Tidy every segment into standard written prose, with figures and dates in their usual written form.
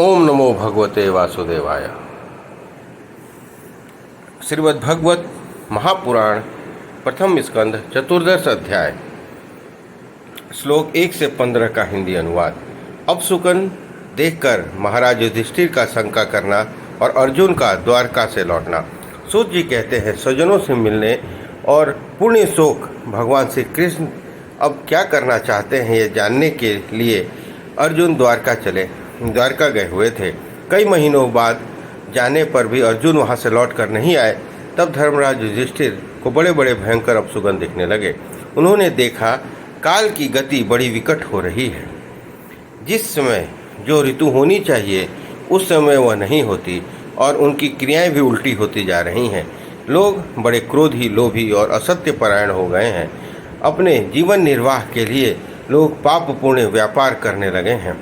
ओम नमो भगवते वासुदेवाय। श्रीमद्भगवत महापुराण प्रथम स्कंद चतुर्दश अध्याय श्लोक 1 से 15 का हिंदी अनुवाद। अपशकुन देखकर महाराज युधिष्ठिर का शंका करना और अर्जुन का द्वारका से लौटना। सूत जी कहते हैं, स्वजनों से मिलने और पुण्य शोक भगवान श्री कृष्ण अब क्या करना चाहते हैं, ये जानने के लिए अर्जुन द्वारका गए हुए थे। कई महीनों बाद जाने पर भी अर्जुन वहां से लौट कर नहीं आए। तब धर्मराज युधिष्ठिर को बड़े बड़े भयंकर अपशकुन दिखने लगे। उन्होंने देखा काल की गति बड़ी विकट हो रही है। जिस समय जो ऋतु होनी चाहिए उस समय वह नहीं होती और उनकी क्रियाएं भी उल्टी होती जा रही हैं। लोग बड़े क्रोधी, लोभी और असत्य परायण हो गए हैं। अपने जीवन निर्वाह के लिए लोग पाप पुण्य व्यापार करने लगे हैं।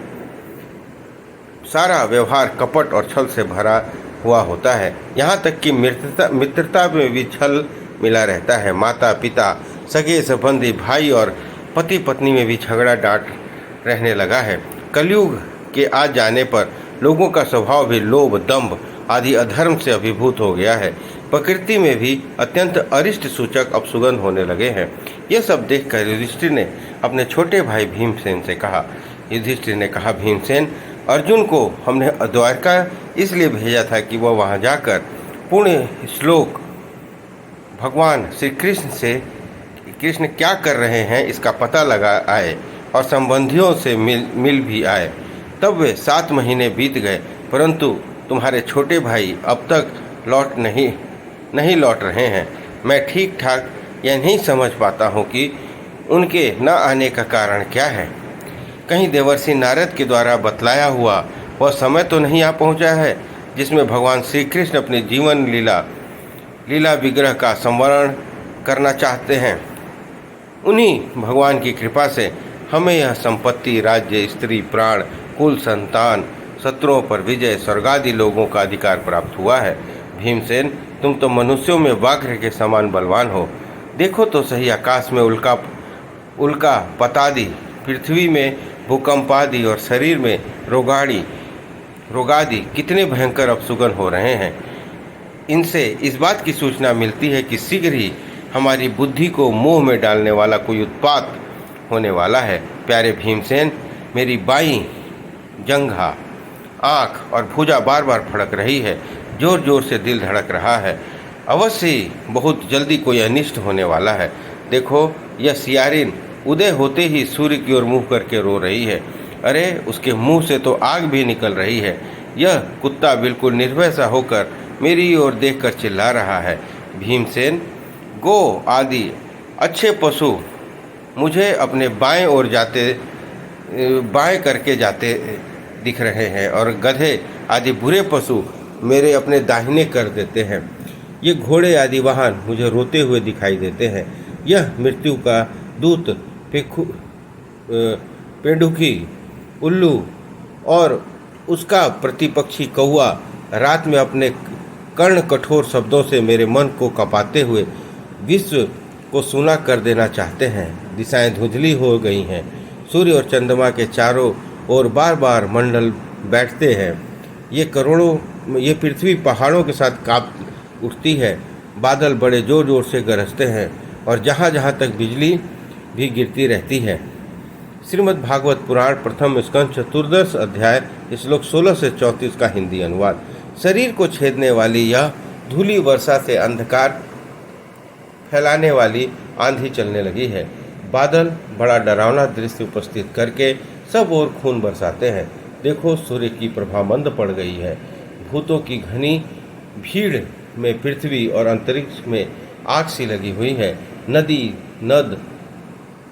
सारा व्यवहार कपट और छल से भरा हुआ होता है। यहाँ तक कि मित्रता में भी छल मिला रहता है। माता पिता, सगे संबंधी, भाई और पति पत्नी में भी झगड़ा डांट रहने लगा है। कलयुग के आ जाने पर लोगों का स्वभाव भी लोभ, दंभ आदि अधर्म से अभिभूत हो गया है। प्रकृति में भी अत्यंत अरिष्ट सूचक अपशकुन होने लगे हैं। यह सब देखकर युधिष्ठिर ने अपने छोटे भाई भीमसेन से कहा। युधिष्ठिर ने कहा, भीमसेन, अर्जुन को हमने द्वारका इसलिए भेजा था कि वह वहां जाकर पुण्य श्लोक भगवान श्री कृष्ण क्या कर रहे हैं इसका पता लगा आए और संबंधियों से मिल भी आए। तब वे 7 महीने बीत गए, परंतु तुम्हारे छोटे भाई अब तक नहीं लौट रहे हैं। मैं ठीक ठाक यह नहीं समझ पाता हूँ कि उनके न आने का कारण क्या है। कहीं देवर्षि नारद के द्वारा बतलाया हुआ वह समय तो नहीं आ पहुँचा है जिसमें भगवान श्री कृष्ण अपनी जीवन लीला विग्रह का संवरण करना चाहते हैं। उन्हीं भगवान की कृपा से हमें यह संपत्ति, राज्य, स्त्री, प्राण, कुल, संतान, शत्रुओं पर विजय, स्वर्गादि लोगों का अधिकार प्राप्त हुआ है। भीमसेन, तुम तो मनुष्यों में व्याघ्र के समान बलवान हो। देखो तो सही, आकाश में उल्का पतादि, पृथ्वी में भूकंप आदि और शरीर में रोगादि कितने भयंकर अपशकुन हो रहे हैं। इनसे इस बात की सूचना मिलती है कि शीघ्र ही हमारी बुद्धि को मोह में डालने वाला कोई उत्पात होने वाला है। प्यारे भीमसेन, मेरी बाईं जंघा, आँख और भुजा बार बार फड़क रही है। जोर जोर से दिल धड़क रहा है। अवश्य ही बहुत जल्दी कोई अनिष्ट होने वाला है। देखो, यह सियारिन उदय होते ही सूर्य की ओर मुँह करके रो रही है। अरे, उसके मुंह से तो आग भी निकल रही है। यह कुत्ता बिल्कुल निर्भय सा होकर मेरी ओर देखकर चिल्ला रहा है। भीमसेन, गो आदि अच्छे पशु मुझे अपने बाएं करके जाते दिख रहे हैं और गधे आदि बुरे पशु मेरे अपने दाहिने कर देते हैं। ये घोड़े आदि वाहन मुझे रोते हुए दिखाई देते हैं। यह मृत्यु का दूत पेंडुकी, उल्लू और उसका प्रतिपक्षी कौआ रात में अपने कर्ण कठोर शब्दों से मेरे मन को कपाते हुए विश्व को सूना कर देना चाहते हैं। दिशाएं धुंधली हो गई हैं। सूर्य और चंद्रमा के चारों ओर बार बार मंडल बैठते हैं। ये पृथ्वी पहाड़ों के साथ कांप उठती है। बादल बड़े जोर जोर से गरजते हैं और जहाँ जहाँ तक बिजली भी गिरती रहती है। श्रीमद् भागवत पुराण प्रथम स्कंद चतुर्दश अध्याय श्लोक 16 से 34 का हिंदी अनुवाद। शरीर को छेदने वाली यह धूली वर्षा से अंधकार फैलाने वाली आंधी चलने लगी है। बादल बड़ा डरावना दृश्य उपस्थित करके सब ओर खून बरसाते हैं। देखो, सूर्य की प्रभा मंद पड़ गई है। भूतों की घनी भीड़ में पृथ्वी और अंतरिक्ष में आग सी लगी हुई है। नदी, नद,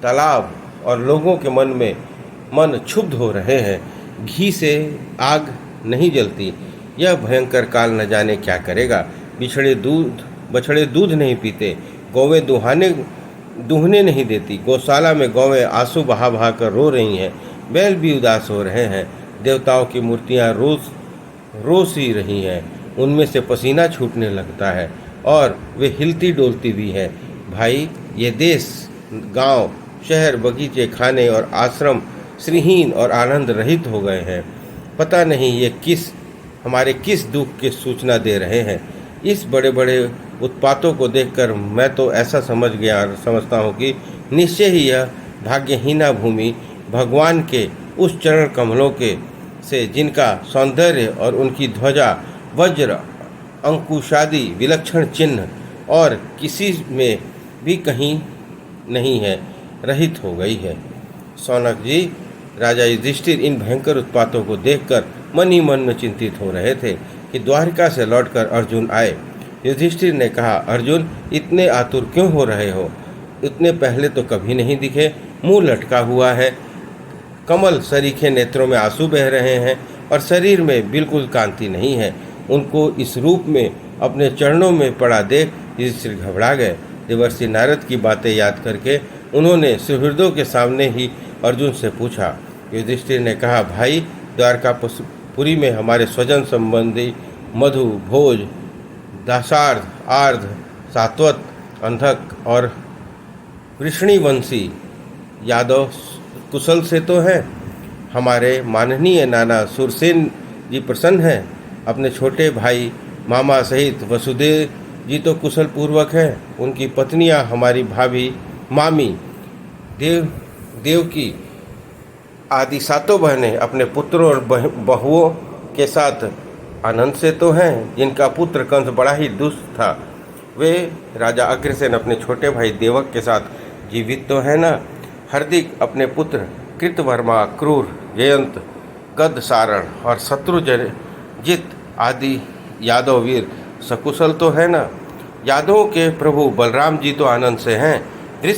तालाब और लोगों के मन क्षुब्ध हो रहे हैं। घी से आग नहीं जलती। यह भयंकर काल न जाने क्या करेगा। बछड़े दूध नहीं पीते, गौवें दूहने नहीं देती। गौशाला में गौवें आंसू बहा बहा कर रो रही हैं। बैल भी उदास हो रहे हैं। देवताओं की मूर्तियां रोज सी रही हैं। उनमें से पसीना छूटने लगता है और वे हिलती डोलती भी हैं। भाई, ये देश, गांव, शहर, बगीचे, खाने और आश्रम श्रीहीन और आनंद रहित हो गए हैं। पता नहीं ये हमारे किस दुख की सूचना दे रहे हैं। इस बड़े बड़े उत्पातों को देखकर मैं तो ऐसा समझता हूँ कि निश्चय ही यह भाग्यहीना भूमि भगवान के उस चरण कमलों के से जिनका सौंदर्य और उनकी ध्वजा वज्र अंकुशादि विलक्षण चिन्ह और किसी में भी कहीं नहीं है, रहित हो गई है। शौनक जी, राजा युधिष्ठिर इन भयंकर उत्पातों को देखकर मन ही मन में चिंतित हो रहे थे कि द्वारिका से लौटकर अर्जुन आए। युधिष्ठिर ने कहा, अर्जुन, इतने आतुर क्यों हो रहे हो? इतने पहले तो कभी नहीं दिखे। मुंह लटका हुआ है, कमल सरीखे नेत्रों में आंसू बह रहे हैं और शरीर में बिल्कुल कांति नहीं है। उनको इस रूप में अपने चरणों में पड़ा देख युधिष्ठिर घबरा गए। देवर्षि नारद की बातें याद करके उन्होंने सुहृदों के सामने ही अर्जुन से पूछा। युधिष्ठिर ने कहा, भाई, द्वारकापुरी में हमारे स्वजन संबंधी मधु, भोज, दासार्ध, आर्ध, सात्वत, अंधक और वृष्णिवंशी यादव कुशल से तो हैं। हमारे माननीय नाना सुरसेन जी प्रसन्न हैं। अपने छोटे भाई मामा सहित वसुदेव जी तो कुशल पूर्वक हैं। उनकी पत्नियां हमारी भाभी मामी देवकी आदि सातों बहनें अपने पुत्रों और बहुओं के साथ आनंद से तो हैं। जिनका पुत्र कंस बड़ा ही दुष्ट था, वे राजा अग्रसेन अपने छोटे भाई देवक के साथ जीवित तो है ना। हार्दिक अपने पुत्र कृतवर्मा, क्रूर, जयंत, गद सारण और शत्रुजित आदि यादव वीर सकुशल तो है ना। यादवों के प्रभु बलराम जी तो आनंद से हैं।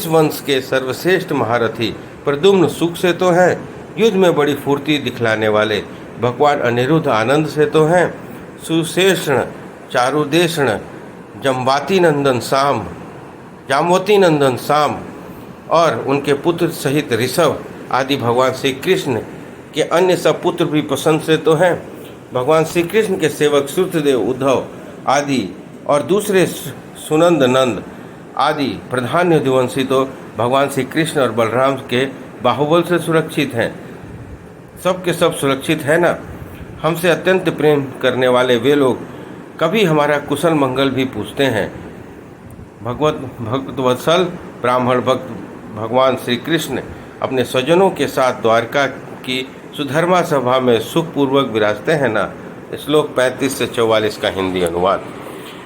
वंश के सर्वश्रेष्ठ महारथी प्रद्युम्न सुख से तो हैं। युद्ध में बड़ी फुर्ती दिखलाने वाले भगवान अनिरुद्ध आनंद से तो हैं। सुशेषण, चारुदेषण, जामवती नंदन साम और उनके पुत्र सहित ऋषभ आदि भगवान श्री कृष्ण के अन्य सब पुत्र भी प्रसन्न से तो हैं। भगवान श्री कृष्ण के सेवक श्रुतदेव, उद्धव आदि और दूसरे सुनंद नंद आदि प्रधान यदुवंशी तो भगवान श्री कृष्ण और बलराम के बाहुबल से सुरक्षित हैं। सब के सब सुरक्षित है ना। हमसे अत्यंत प्रेम करने वाले वे लोग कभी हमारा कुशल मंगल भी पूछते हैं। भक्तवत्सल ब्राह्मण भक्त भगवान श्री कृष्ण अपने स्वजनों के साथ द्वारका की सुधर्मा सभा में सुखपूर्वक विराजते हैं ना। श्लोक 35 से 44 का हिंदी अनुवाद।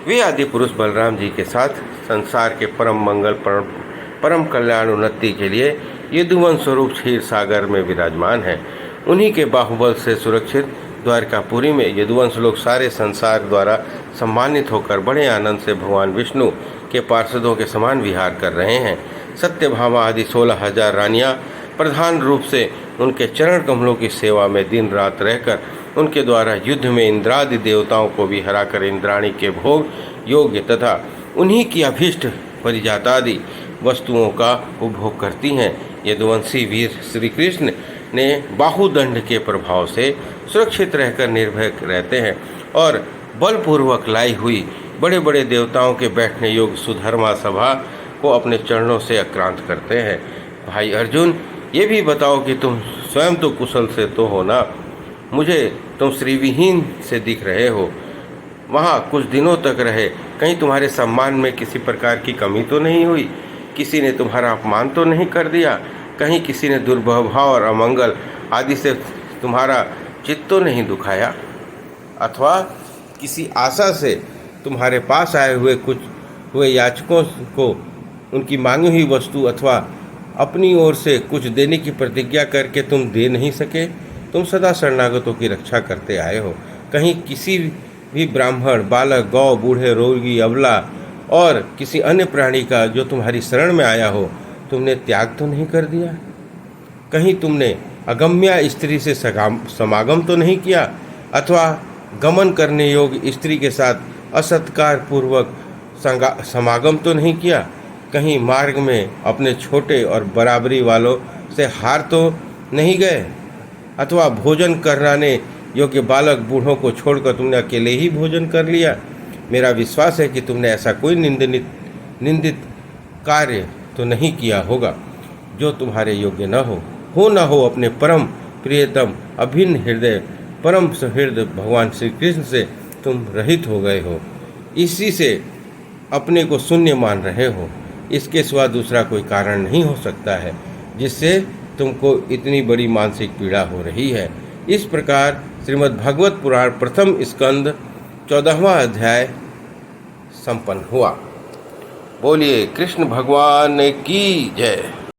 वे आदि पुरुष बलराम जी के साथ संसार के परम मंगल परम कल्याण उन्नति के लिए यदुवंश स्वरूप क्षीर सागर में विराजमान है। उन्हीं के बाहुबल से सुरक्षित द्वारकापुरी में यदुवंश लोग सारे संसार द्वारा सम्मानित होकर बड़े आनंद से भगवान विष्णु के पार्षदों के समान विहार कर रहे हैं। सत्यभामा आदि 16,000 रानियाँ प्रधान रूप से उनके चरण कमलों की सेवा में दिन रात रहकर उनके द्वारा युद्ध में इंद्रादि देवताओं को भी हराकर इंद्राणी के भोग योग्य तथा उन्हीं की अभीष्ट परिजातादि वस्तुओं का उपभोग करती हैं। यदुवंशी वीर श्री कृष्ण ने बाहुदंड के प्रभाव से सुरक्षित रहकर निर्भय रहते हैं और बलपूर्वक लाई हुई बड़े बड़े देवताओं के बैठने योग्य सुधर्मा सभा को अपने चरणों से आक्रांत करते हैं। भाई अर्जुन, ये भी बताओ कि तुम स्वयं तो कुशल से तो हो ना। मुझे तुम श्रीविहीन से दिख रहे हो। वहाँ कुछ दिनों तक रहे, कहीं तुम्हारे सम्मान में किसी प्रकार की कमी तो नहीं हुई? किसी ने तुम्हारा अपमान तो नहीं कर दिया? कहीं किसी ने दुर्भाव और अमंगल आदि से तुम्हारा चित्त तो नहीं दुखाया? अथवा किसी आशा से तुम्हारे पास आए हुए याचकों को उनकी मांगी हुई वस्तु अथवा अपनी ओर से कुछ देने की प्रतिज्ञा करके तुम दे नहीं सके? तुम सदा शरणागतों की रक्षा करते आए हो। कहीं किसी भी ब्राह्मण, बालक, गौ, बूढ़े, रोगी, अबला और किसी अन्य प्राणी का जो तुम्हारी शरण में आया हो तुमने त्याग तो नहीं कर दिया? कहीं तुमने अगम्या स्त्री से समागम तो नहीं किया अथवा गमन करने योग्य स्त्री के साथ असत्कार पूर्वक समागम तो नहीं किया? कहीं मार्ग में अपने छोटे और बराबरी वालों से हार तो नहीं गए? अथवा भोजन कराने योग्य बालक बूढ़ों को छोड़कर तुमने अकेले ही भोजन कर लिया? मेरा विश्वास है कि तुमने ऐसा कोई निंदित कार्य तो नहीं किया होगा जो तुम्हारे योग्य न हो अपने परम प्रियतम अभिन्न हृदय परम सुहृद भगवान श्री कृष्ण से तुम रहित हो गए हो। इसी से अपने को शून्य मान रहे हो। इसके सिवा दूसरा कोई कारण नहीं हो सकता है जिससे तुमको इतनी बड़ी मानसिक पीड़ा हो रही है। इस प्रकार श्रीमद् भागवत पुराण प्रथम स्कंद 14वां अध्याय संपन्न हुआ। बोलिए कृष्ण भगवान की जय।